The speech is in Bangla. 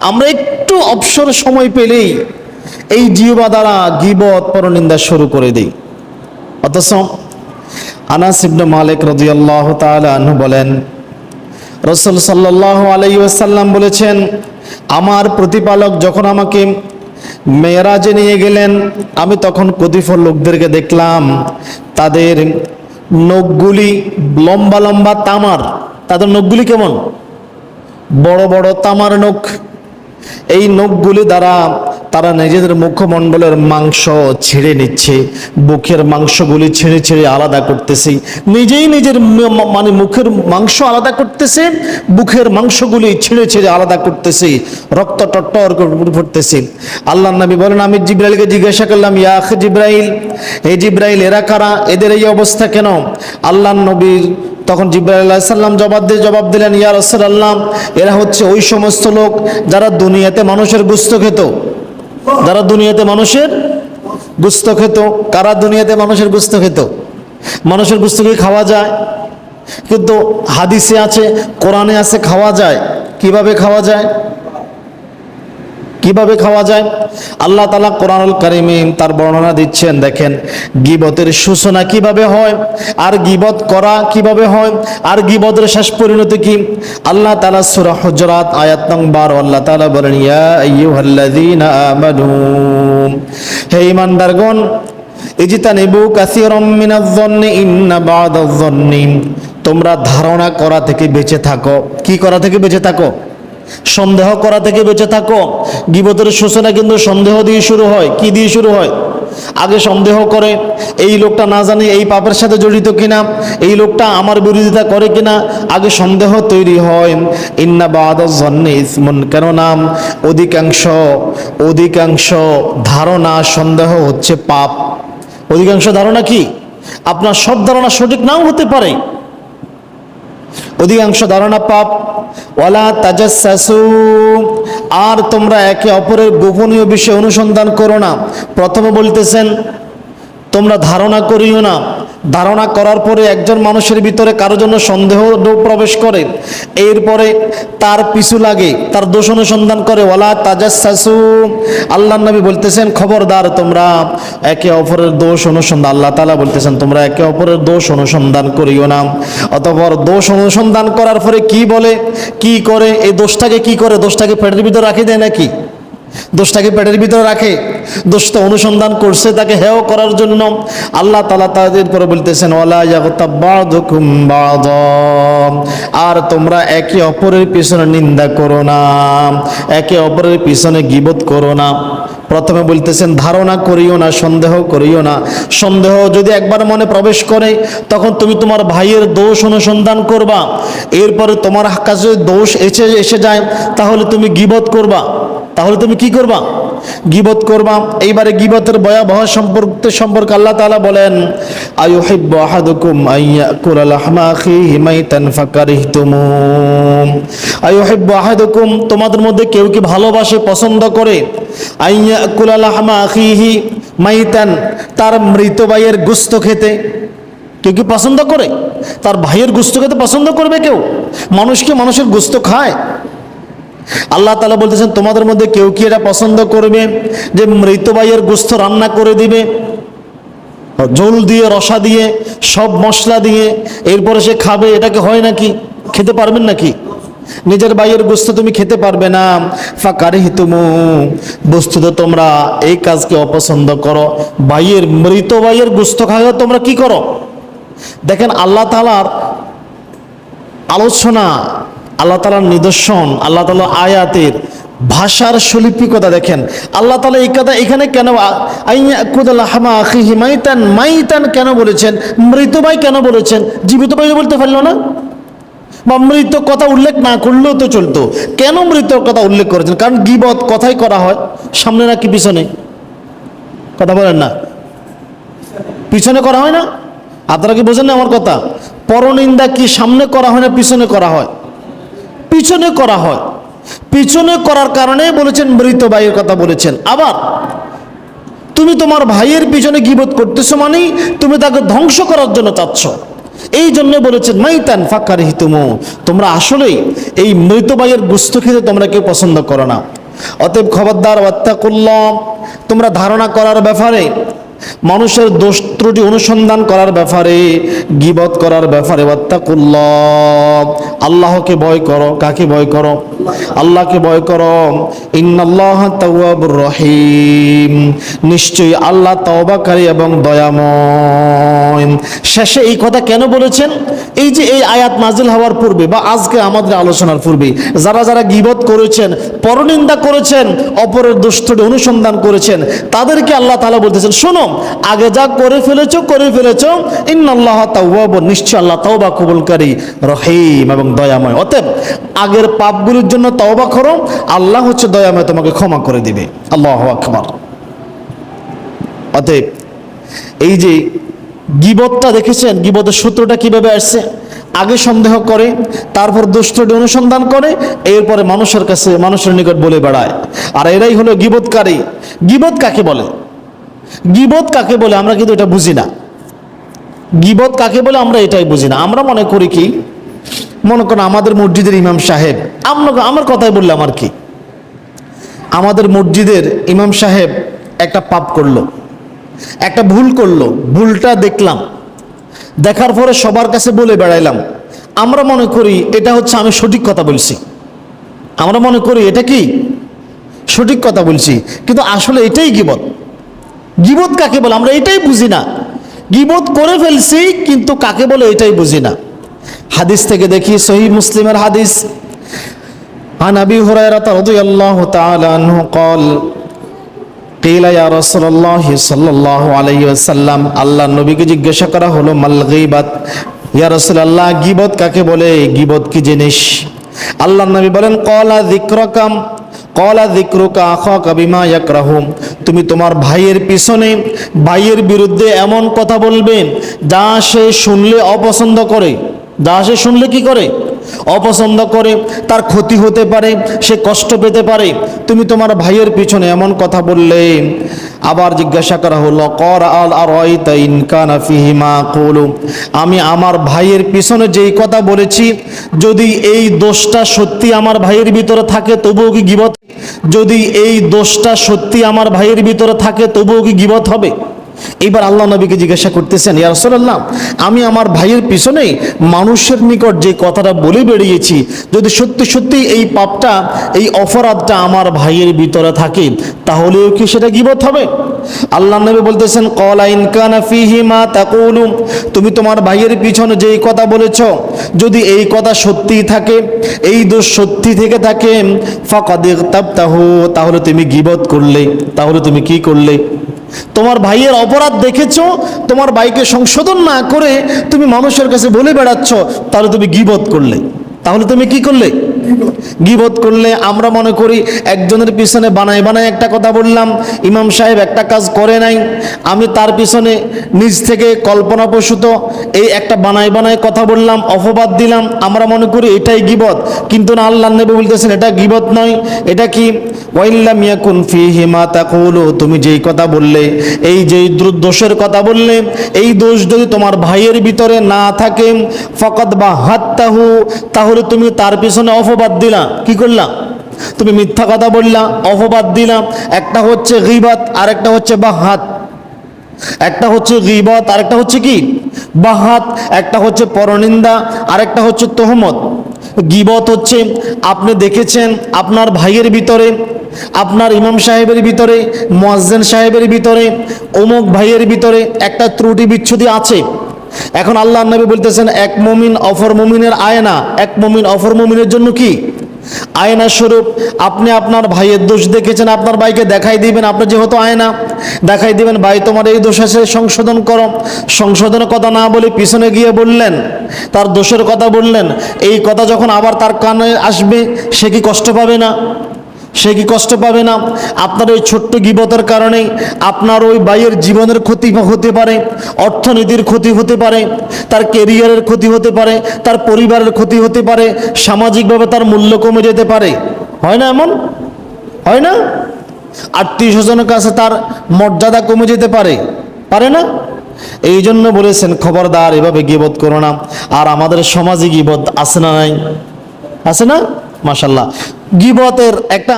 আমরা একটু অবসর সময় পেলেই এই জিহ্বা দ্বারা গীবত পরনিন্দা শুরু করে দিই। অথচ আনাস ইবনে মালিক রাদিয়াল্লাহু তাআলা আনহু বলেন, রাসূল সাল্লাল্লাহু আলাইহি ওয়াসাল্লাম বলেছেন, আমার প্রতিপালক যখন আমাকে মেরাজে নিয়ে গেলেন, আমি তখন কতিপয় লোকদেরকে দেখলাম তাদের নখগুলি লম্বা লম্বা তামার। তাদের নখগুলি কেমন? বড় বড় তামার নখ। এই নখগুলি দ্বারা তারা নিজেদের মুখমণ্ডলের মাংস ছিঁড়ে নিচ্ছে, বুকের মাংসগুলি ছিঁড়ে ছিঁড়ে আলাদা করতেছে, নিজেই নিজের মানে মুখের মাংস আলাদা করতেছে, বুকের মাংসগুলি ছিঁড়ে ছিঁড়ে আলাদা করতেছে, রক্ত টট্টর করে পড়তেছে। আল্লাহর নবী বলেন, আমি জিবরাইলকে জিজ্ঞাসা করলাম, ইয়া আখি জিবরাইল, হে জিবরাইল, এরা কারা? এদের এই অবস্থা কেন? আল্লাহর নবীর তখন জিবরাইল আলাইহিস সালাম জবাব দিলেন, ইয়া রাসূলুল্লাহ, এরা হচ্ছে ওই সমস্ত লোক যারা দুনিয়াতে মানুষের গোশত খেত। যারা দুনিয়াতে মানুষের গোশত খেত। কারা দুনিয়াতে মানুষের গোশত খেত? মানুষের গোশত কি খাওয়া যায়? কিন্তু হাদিসে আছে, কোরআনে আছে খাওয়া যায়। কিভাবে খাওয়া যায়? কিভাবে খাওয়া যায়? আল্লাহ তাআলা কোরআনুল কারীমে তার বর্ণনা দিচ্ছেন। দেখেন গীবতের সূচনা কিভাবে হয়, আর গীবত করা কিভাবে হয়, আর গীবতের শেষ পরিণতি কি। আল্লাহ তাআলা সূরা হুজুরাত আয়াত নম্বর 12 আল্লাহ তাআলা বলেন, ইয়া আইয়ুহাল্লাযীনা আমানু, হে ঈমানদারগণ, ইজতানিবু কাসীরাম মিনায-যন্নি ইন্না বা'দায-যন্নি, তোমরা ধারণা করা থেকে বেঁচে থাকো। কি করা থেকে বেঁচে থাকো? সন্দেহ করা থেকে বেঁচে থাকো। গীবতের সূচনা কিন্তু সন্দেহ দিয়ে শুরু হয়। কি দিয়ে শুরু হয়? আগে সন্দেহ করে, এই লোকটা না জানি এই পাপের সাথে জড়িত কিনা, এই লোকটা আমার বিরোধিতা করে কিনা, আগে সন্দেহ তৈরি হয়। ইন্না বা'দায-যন্নি ইসমুন, কেননা অধিকাংশ ধারণা সন্দেহ হচ্ছে পাপ। অধিকাংশ ধারণা কি? আপনার সব ধারণা সঠিক নাও হতে পারে, অধিকাংশ ধারণা পাপ। ওয়ালা তাজাসসু, আর তোমরা একে অপরের গোপনীয় বিষয় অনুসন্ধান করো না। প্রথমে বলতেছেন তোমরা ধারণা করিও না। ধারণা করার পরে একজন মানুষের ভিতরে কারো জন্য সন্দেহ প্রবেশ করে, এরপরে তার পিছু লাগে, তার দোষ অনুসন্ধান করে। ওয়ালা তাজাসসু, আল্লাহর নবী বলতেছেন খবরদার তোমরা একে অপরের দোষ অনুসন্ধান, আল্লাহ তাআলা বলতেছেন তোমরা একে অপরের দোষ অনুসন্ধান করিও না। অতঃপর দোষ অনুসন্ধান করার পরে কি বলে, কি করে? এই দোষটাকে কি করে? দোষটাকে পেটের ভিতরে রাখে দেয় নাকি? দোষটাকে পেটের ভিতরে রাখে। দোষটা অনুসন্ধান করছে তাকে হেয় করার জন্য। আল্লাহ তাআলা তাদের পরে বলতেছেন, ওয়ালা ইয়াগতাব বা'দুকুম বা'দা, আর তোমরা একে অপরের পিছনে নিন্দা করো না, একে অপরের পিছনে গীবত করো না। প্রথমে বলতেছেন ধারণা করিও না, সন্দেহ করিও না। সন্দেহ যদি একবার মনে প্রবেশ করে, তখন তুমি তোমার ভাইয়ের দোষ অনুসন্ধান করবা। এরপরে তোমার কাছে দোষ এসে যায়, তাহলে তুমি গীবত করবা। তাহলে তুমি কি করবা? গীবত করবা। এইবারে গীবতের ভয়াবহ সম্পর্কে আল্লাহ তাআলা বলেন, আইয়ুহিব্বু আহাদুকুম আইয়াকুলা লাহমা আখিহি মাইতান ফাকারিহতুমু, আইয়ুহিব্বু আহাদুকুম, তোমাদের মধ্যে কেউ কি ভালোবাসে, পছন্দ করে, আইয়াকুলা লাহমা আখিহি মাইতান, তার মৃত ভাইয়ের গোশত খেতে? কেউ কি পছন্দ করে? তার ভাইয়ের গোশত খেতে পছন্দ করবে কেউ? মানুষকে মানুষের গোশত খায়? আল্লাহ তাআলা বলতেছেন তোমাদের মধ্যে কেউ কি এটা পছন্দ করবে যে মৃত ভাইয়ের গোশত রান্না করে দিবে, ঝোল দিয়ে, রসা দিয়ে, সব মশলা দিয়ে, এরপরে সে খাবে? এটাকে হয় নাকি? খেতে পারবেন নাকি? নিজের ভাইয়ের গোশত তুমি খেতে পারবে না। ফাকারিহতুমু, বস্তুত তোমরা এই কাজকে অপছন্দ করো। মৃত ভাইয়ের গোশত খাওয়া তোমরা কি করো? দেখেন আল্লাহ তাআলার আলোচনা, আল্লাহ তাআলার নিদর্শন, আল্লাহ তাআলার আয়াতের ভাষার শৈল্পিকতা দেখেন। আল্লাহ তাআলা এই কথা এখানে কেন আইয়াকুলা লাহমা আখিহি মাইতান, মাইতান কেন বলেছেন? মৃত ভাই কেন বলেছেন? জীবিত ভাই বলতে পারলো না? বা মৃত কথা উল্লেখ না করলেও তো চলতো, কেন মৃত কথা উল্লেখ করেছেন? কারণ গীবত কথাই করা হয়, সামনে নাকি পিছনে? কথা বলেন না, পিছনে করা হয় না? আপনারা কি বোঝেন না আমার কথা? পরনিন্দা কি সামনে করা হয় না পিছনে করা হয়? পিছনে করা হয়। পিছনে করার কারণে বলেছেন মৃত ভাইয়ের কথা বলেছেন। আবার তুমি তোমার ভাইয়ের পিছনে গীবত করতেছো, মানে তুমি তাকে ধ্বংস করার জন্য চাচ্ছ। এই জন্য বলেছেন মাইতান ফাকারিহিতুমু, তোমরা আসলেই এই মৃত ভাইয়ের গোশত খেতে তোমরা কেউ পছন্দ করো না। অতএব খবরদার, ওয়াত্তাকুল্লাহ, তোমরা ধারণা করার ব্যাপারে, মানুষের দোষ ত্রুটি অনুসন্ধান করার ব্যাপারে, গীবত করার ব্যাপারে ওয়াত্তাকুল্লাহ, আল্লাহকে ভয় করো। কাকে ভয় করো? আল্লাহকে ভয় করো। ইন্নাল্লাহা তাওয়াবুর রহিম, নিশ্চয়ই আল্লাহ তওবাকারী এবং দয়াময়। শেষে এই কথা কেন বলেছেন? এই যে এই আয়াত নাজিল হওয়ার পূর্বে বা আজকে আমাদের আলোচনার পূর্বে যারা যারা গীবত করেছেন, পরনিন্দা করেছেন, অপরের দোষ ত্রুটি অনুসন্ধান করেছেন, তাদেরকে আল্লাহ তাআলা বলতেছেন, শোনো, আগে যা করে ফেলেছো, ইন্নাল্লাহা তাওয়াবুন, নিশ্চয় আল্লাহ তওবা কবুলকারী, রহিম এবং দয়াময়। অতএব আগের পাপগুলির জন্য তওবা করো, আল্লাহ হচ্ছে দয়াময়, তোমাকে ক্ষমা করে দিবে। আল্লাহু আকবার। অতএব এই যে গীবতটা দেখেছেন, গীবতের সূত্রটা কিভাবে আসছে? আগে সন্দেহ করে, তারপর দুষ্টটি অনুসন্ধান করে, এরপরে মানুষের নিকট বলে বেড়ায়। আর এরাই হলো গীবতকারী। গীবত কাকে বলে? গীবত কাকে বলে আমরা কিন্তু এটা বুঝি না। গীবত কাকে বলে আমরা এটাই বুঝি না। আমরা মনে করি কি, মনে করেন আমাদের মসজিদের ইমাম সাহেব, আমার কথাই বললাম আর কি, আমাদের মসজিদের ইমাম সাহেব একটা পাপ করলো, একটা ভুল করলো, ভুলটা দেখলাম, দেখার পরে সবার কাছে বলে বেড়াইলাম। আমরা মনে করি এটা হচ্ছে আমি সঠিক কথা বলছি, আমরা মনে করি এটা কি সঠিক কথা বলছি, কিন্তু আসলে এটাই গীবত। গীবত কাকে বলে আমরা এটাই বুঝি না। গীবত করে ফেলছি, কিন্তু কাকে বলে এটাই বুঝি না। হাদিস থেকে দেখি, সহিহ মুসলিমের হাদিস, আন আবি হুরায়রা রাদিয়াল্লাহু তাআলা আনহু قال قيل يا رسول الله صلى الله عليه وسلم, আল্লাহ নবীকে জিজ্ঞাসা করা হলো, মাল গীবাত, ইয়া রাসূলুল্লাহ, গীবত কাকে বলে? গীবত কি জিনিস? আল্লাহ নবী বলেন, কলা যিকরুকা আখাকা বিমা ইয়াকরাহু, তুমি তোমার ভাইয়ের পিছনে, ভাইয়ের বিরুদ্ধে এমন কথা বলবে যা সে শুনলে অপছন্দ করে। যা সে শুনলে কি করে? অপছন্দ করে, তার ক্ষতি হতে পারে, সে কষ্ট পেতে পারে। তুমি তোমার ভাইয়ের পিছনে এমন কথা বললে। আবার জিজ্ঞাসা করা হলো, আরাইতা ইন কানা ফিহি মা আকুলু, আমি আমার ভাইয়ের পিছনে যেই কথা বলেছি, যদি এই দোষটা সত্যি আমার ভাইয়ের ভিতরে থাকে, তবুও কি গীবত? যদি এই দোষটা সত্যি আমার ভাইয়ের ভিতরে থাকে, তবুও কি গীবত হবে? এবার আল্লাহ নবীকে জিজ্ঞাসা করতেছেন, ইয়া রাসূলুল্লাহ, আমি আমার ভাইয়ের পিছনে মানুষের নিকট যে কথাটা বলে বেরিয়েছি, যদি সত্যি সত্যি এই পাপটা, এই অপরাধটা আমার ভাইয়ের ভিতরে থাকে, তাহলেও কি সেটা গীবত হবে? আল্লাহ নবী বলতেছেন, ক্বালা ইন কানা ফীহি মা তাকুলু, তুমি তোমার ভাইয়ের পিছনে যেই কথা বলেছো, যদি এই কথা সত্যিই থাকে, এই দোষ সত্যি থেকে থাকে, ফাকাদ ইগতাবতাহু, তাহলে তুমি গীবত করলে। তাহলে তুমি কি করলে? তোমার ভাইয়ের অপরাধ দেখেছো, তোমার ভাইকে সংশোধন না করে তুমি মানুষের কাছে বলে বেড়াচ্ছ, তাহলে তুমি গীবত করলে। তাহলে তুমি কি করলে? গীবত করলে। আমরা মনে করি একজনের পিছনে বানায় একটা কথা বললাম, ইমাম সাহেব একটা কাজ করে নাই, আমি তার পিছনে নিজ থেকে কল্পনাপ্রসূত এই একটা বানায় কথা বললাম, অপবাদ দিলাম, আমরা মনে করি এটাই গীবত। কিন্তু না, আল্লাহর নবী বলতেছেন এটা গীবত নয়। এটা কি? ওয়াইল্লাম ইয়াকুন ফীহি মা তাকুলু, তুমি যেই কথা বললে, এই যেই দোষের কথা বললে, এই দোষ যদি তোমার ভাইয়ের ভিতরে না থাকে, ফাকাদ বাহাত্তাহু, তাহলে তুমি তার পিছনে অপবাদ দিলা। কি করলা? তুমি মিথ্যা কথা বললা, অপবাদ দিলা। একটা হচ্ছে গীবত, আর একটা হচ্ছে বাহাত। একটা হচ্ছে গীবত, আর একটা হচ্ছে কি? বাহাত। একটা হচ্ছে পরনিন্দা, আর একটা হচ্ছে তোহমত। গীবত হচ্ছে আপনি দেখেছেন আপনার ভাইয়ের ভিতরে, আপনার ইমাম সাহেবের ভিতরে, মুয়াজ্জিন সাহেবের ভিতরে, অমুক ভাইয়ের ভিতরে একটা ত্রুটি বিচ্ছুতি আছে। এখন আল্লাহর নবী বলতেছেন, এক মুমিন অপর মুমিনের আয়না, এক মুমিন অপর মুমিনের জন্য কি? আয়না স্বরূপ। আপনি আপনার ভাইয়ের দোষ দেখেছেন, আপনার ভাইকে দেখাই দিবেন, আপনি যেহেতু আয়না, দেখাই দিবেন, ভাই তোমার এই দোষ আছে, সংশোধন করো। সংশোধনের কথা না বলে পিছনে গিয়ে বললেন, তার দোষের কথা বললেন। এই কথা যখন আবার তার কানে আসবে, সে কি কষ্ট পাবে না? সে কি কষ্ট পাবে না? আপনার ওই ছোট্ট গীবতের কারণে আপনার ওই ভাইয়ের জীবনের ক্ষতি হতে পারে, অর্থনীতির ক্ষতি হতে পারে, তার কেরিয়ারের ক্ষতি হতে পারে, তার পরিবারের ক্ষতি হতে পারে, সামাজিকভাবে তার মূল্য কমে যেতে পারে। হয় না? এমন হয় না? আত্মীয় স্বজনের কাছে তার মর্যাদা কমে যেতে পারে, পারে না? এই জন্য বলেছেন খবরদার এভাবে গীবত করো না। আর আমাদের সমাজে গীবত আছে না নাই? আছে না? মাশাআল্লাহ, গীবতের একটা